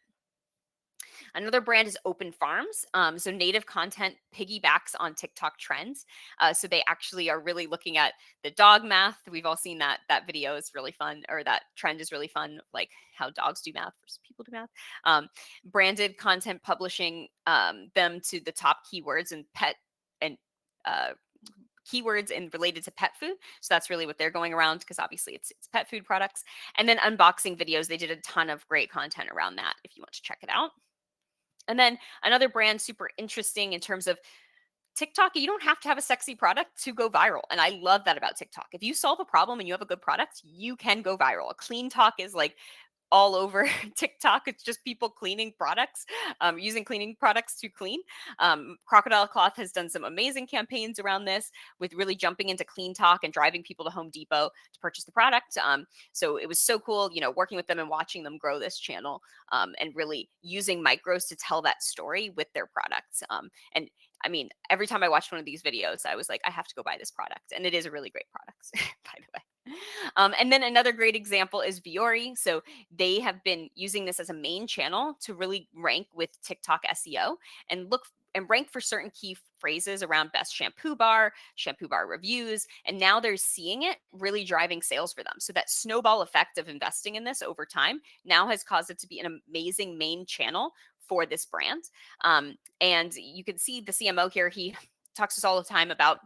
Another brand is Open Farms. So native content piggybacks on TikTok trends. So they actually are really looking at the dog math. We've all seen that video is really fun, or that trend is really fun, like how dogs do math versus people do math. Branded content publishing them to the top keywords and pet and uh, keywords and related to pet food. So that's really what they're going around, because obviously it's pet food products. And then unboxing videos. They did a ton of great content around that if you want to check it out. And then another brand super interesting in terms of TikTok, you don't have to have a sexy product to go viral. And I love that about TikTok. If you solve a problem and you have a good product, you can go viral. Clean talk is like all over TikTok. It's just people cleaning products, using cleaning products to clean. Crocodile Cloth has done some amazing campaigns around this, with really jumping into clean talk and driving people to Home Depot to purchase the product. So it was so cool, working with them and watching them grow this channel, and really using micros to tell that story with their products. And I mean, every time I watched one of these videos, I was like, I have to go buy this product. And it is a really great product, by the way. And then another great example is Viore. So they have been using this as a main channel to really rank with TikTok SEO and look and rank for certain key phrases around best shampoo bar reviews. And now they're seeing it really driving sales for them. So that snowball effect of investing in this over time now has caused it to be an amazing main channel for this brand. And you can see the CMO here. He talks to us all the time about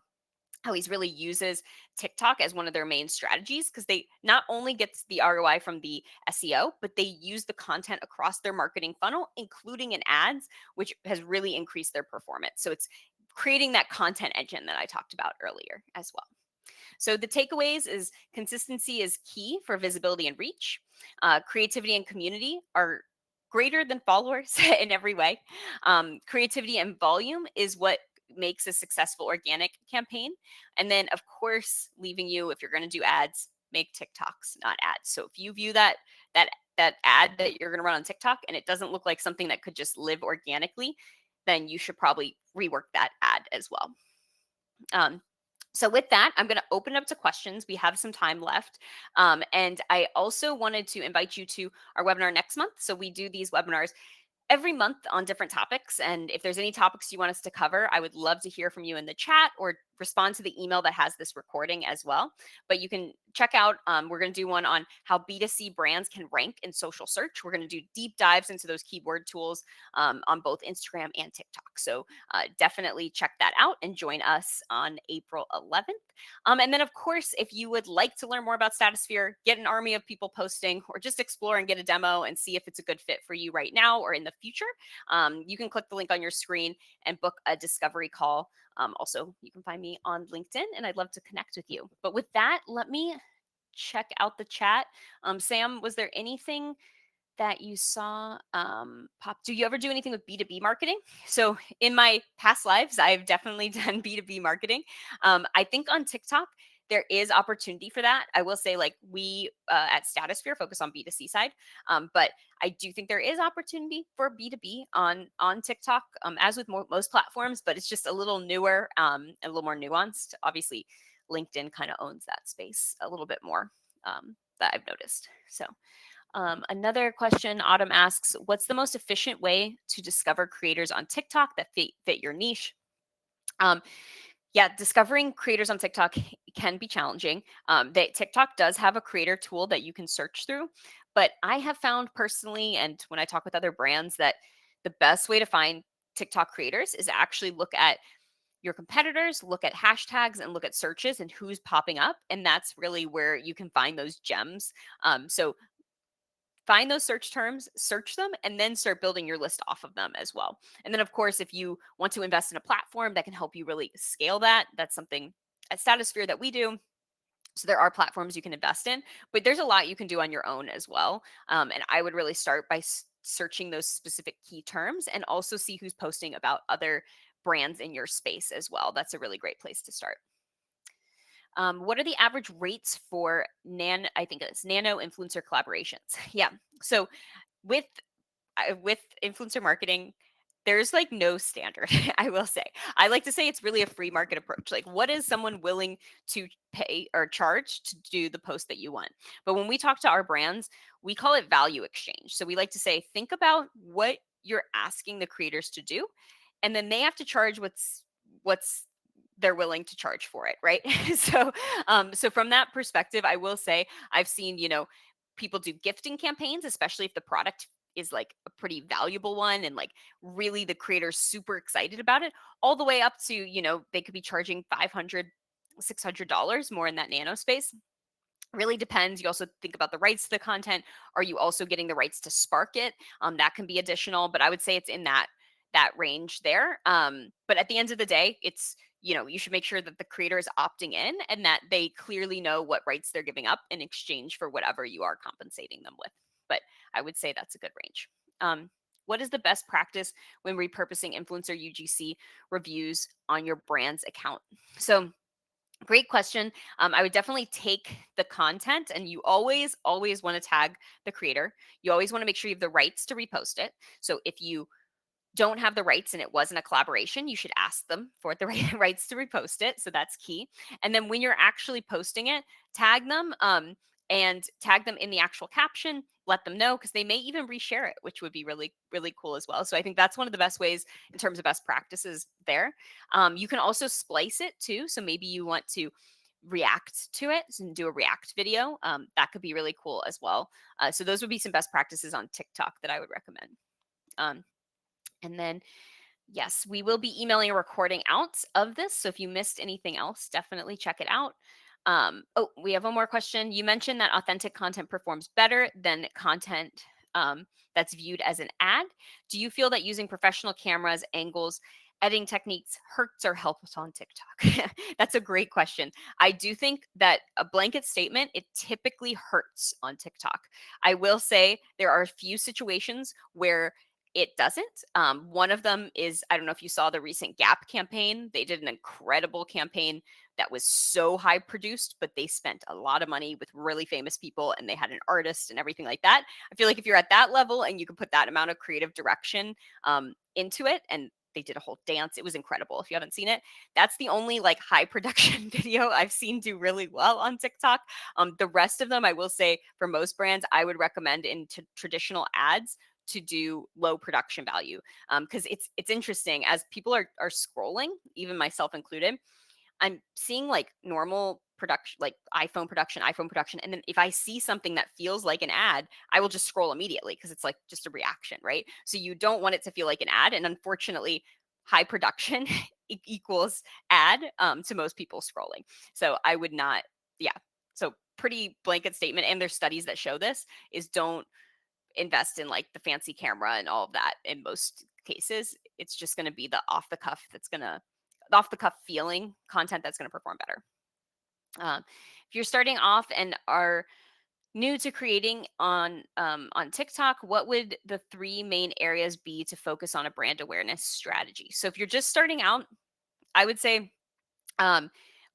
how he's really uses TikTok as one of their main strategies, because they not only get the ROI from the SEO, but they use the content across their marketing funnel, including in ads, which has really increased their performance. So it's creating that content engine that I talked about earlier as well. So the takeaways is consistency is key for visibility and reach. Creativity and community are greater than followers in every way. Creativity and volume is what makes a successful organic campaign. And then, of course, leaving you, if you're going to do ads, make TikToks, not ads. So if you view that that ad that you're going to run on TikTok and it doesn't look like something that could just live organically, then you should probably rework that ad as well. So with that, I'm going to open up to questions. We have some time left. And I also wanted to invite you to our webinar next month. So we do these webinars every month on different topics. And if there's any topics you want us to cover, I would love to hear from you in the chat or respond to the email that has this recording as well. But you can check out, we're going to do one on how B2C brands can rank in social search. We're going to do deep dives into those keyword tools on both Instagram and TikTok. So definitely check that out and join us on April 11th. And then, of course, if you would like to learn more about Statusphere, get an army of people posting, or just explore and get a demo and see if it's a good fit for you right now or in the future, you can click the link on your screen and book a discovery call. Also, you can find me on LinkedIn, and I'd love to connect with you. But with that, let me check out the chat. Sam, was there anything that you saw pop? Do you ever do anything with B2B marketing? So in my past lives, I've definitely done B2B marketing. I think on TikTok, there is opportunity for that. I will say, like, we at Statusphere focus on B2C side, but I do think there is opportunity for B2B on TikTok, as with most platforms, but it's just a little newer, a little more nuanced. Obviously, LinkedIn kind of owns that space a little bit more, that I've noticed. So another question, Autumn asks, what's the most efficient way to discover creators on TikTok that fit your niche? Yeah, discovering creators on TikTok can be challenging. TikTok does have a creator tool that you can search through, but I have found personally, and when I talk with other brands, that the best way to find TikTok creators is actually look at your competitors, look at hashtags, and look at searches and who's popping up. And that's really where you can find those gems. So find those search terms, search them, and then start building your list off of them as well. And then, of course, if you want to invest in a platform that can help you really scale that, that's something at Statusphere that we do. So there are platforms you can invest in, but there's a lot you can do on your own as well. And I would really start by searching those specific key terms and also see who's posting about other brands in your space as well. That's a really great place to start. What are the average rates for I think it's nano influencer collaborations? Yeah. So with with influencer marketing, there's like no standard. I will say, I like to say it's really a free market approach. Like, what is someone willing to pay or charge to do the post that you want? But when we talk to our brands, we call it value exchange. So we like to say, think about what you're asking the creators to do, and then they have to charge what's they're willing to charge for it, right? So from that perspective, I will say I've seen, people do gifting campaigns, especially if the product is like a pretty valuable one and like really the creator's super excited about it, all the way up to, they could be charging 500, $600 more in that nano space. Really depends. You also think about the rights to the content. Are you also getting the rights to spark it? That can be additional, but I would say it's in that range there. But at the end of the day, it's, you should make sure that the creator is opting in and that they clearly know what rights they're giving up in exchange for whatever you are compensating them with. But I would say that's a good range. What is the best practice when repurposing influencer UGC reviews on your brand's account? So great question. I would definitely take the content, and you always want to tag the creator. You always want to make sure you have the rights to repost it. So if you don't have the rights and it wasn't a collaboration, you should ask them for the rights to repost it. So that's key. And then when you're actually posting it, tag them, and tag them in the actual caption. Let them know, because they may even reshare it, which would be really, really cool as well. So I think that's one of the best ways in terms of best practices there. You can also splice it too. So maybe you want to react to it and do a react video. That could be really cool as well. So those would be some best practices on TikTok that I would recommend. Um, and then, yes, we will be emailing a recording out of this. So if you missed anything else, definitely check it out. Oh, we have one more question. You mentioned that authentic content performs better than content that's viewed as an ad. Do you feel that using professional cameras, angles, editing techniques hurts or helps on TikTok? That's a great question. I do think that a blanket statement, it typically hurts on TikTok. I will say there are a few situations where it doesn't. One of them is, I don't know if you saw the recent Gap campaign. They did an incredible campaign that was so high produced, but they spent a lot of money with really famous people and they had an artist and everything like that. I feel like if you're at that level and you can put that amount of creative direction into it, and they did a whole dance, it was incredible. If you haven't seen it, that's the only like high production video I've seen do really well on TikTok. The rest of them, I will say, for most brands, I would recommend into traditional ads to do low production value, because it's interesting as people are scrolling, even myself included. I'm seeing like normal production, like iPhone production, and then if I see something that feels like an ad, I will just scroll immediately because it's like just a reaction, right? So you don't want it to feel like an ad, and unfortunately, high production equals ad to most people scrolling. So I would not, yeah. So pretty blanket statement, and there's studies that show this is don't invest in like the fancy camera and all of that. In most cases, it's just going to be the off the cuff feeling content that's going to perform better. If you're starting off and are new to creating on TikTok, what would the three main areas be to focus on a brand awareness strategy? So if you're just starting out, I would say, um,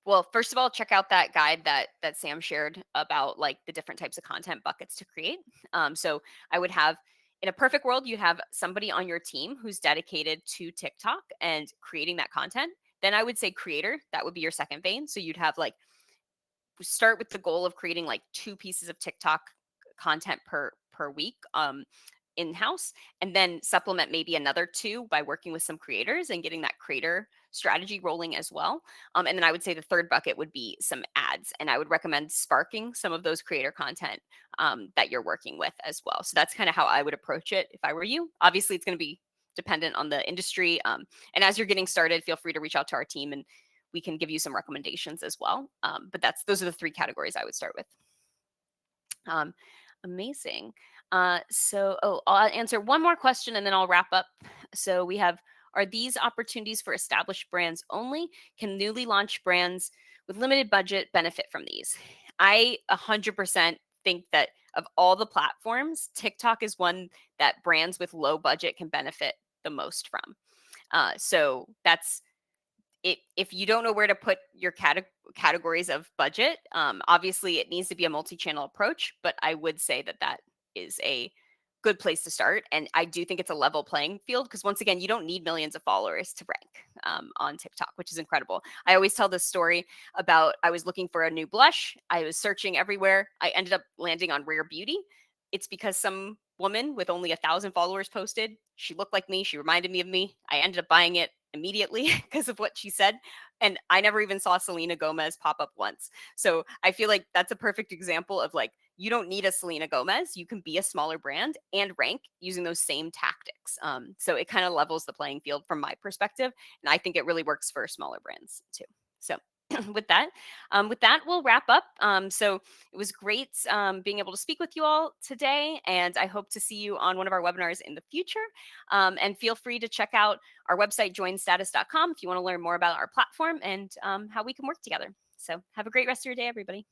well, first of all, check out that guide that Sam shared about like the different types of content buckets to create. So I would have, in a perfect world, you have somebody on your team who's dedicated to TikTok and creating that content. Then I would say creator, that would be your second vein. So you'd have like, start with the goal of creating like 2 pieces of TikTok content per week in house, and then supplement maybe another 2 by working with some creators and getting that creator strategy rolling as well. And then I would say the third bucket would be some ads, and I would recommend sparking some of those creator content that you're working with as well. So that's kind of how I would approach it if I were you. Obviously, it's going to be dependent on the industry. And as you're getting started, feel free to reach out to our team and we can give you some recommendations as well. But those are the 3 categories I would start with. Amazing. I'll answer one more question and then I'll wrap up. So we have, are these opportunities for established brands only? Can newly launched brands with limited budget benefit from these? I 100% think that of all the platforms, TikTok is one that brands with low budget can benefit the most from. So that's it. If you don't know where to put your categories of budget, obviously it needs to be a multi-channel approach, but I would say that is a good place to start. And I do think it's a level playing field because once again, you don't need millions of followers to rank on TikTok, which is incredible. I always tell this story about, I was looking for a new blush. I was searching everywhere. I ended up landing on Rare Beauty. It's because some woman with only 1,000 followers posted. She looked like me. She reminded me of me. I ended up buying it immediately because of what she said. And I never even saw Selena Gomez pop up once. So I feel like that's a perfect example of like, you don't need a Selena Gomez. You can be a smaller brand and rank using those same tactics. So it kind of levels the playing field from my perspective. And I think it really works for smaller brands too. So with that, we'll wrap up. So it was great being able to speak with you all today, and I hope to see you on one of our webinars in the future. And feel free to check out our website, joinstatus.com, if you want to learn more about our platform and how we can work together. So have a great rest of your day, everybody.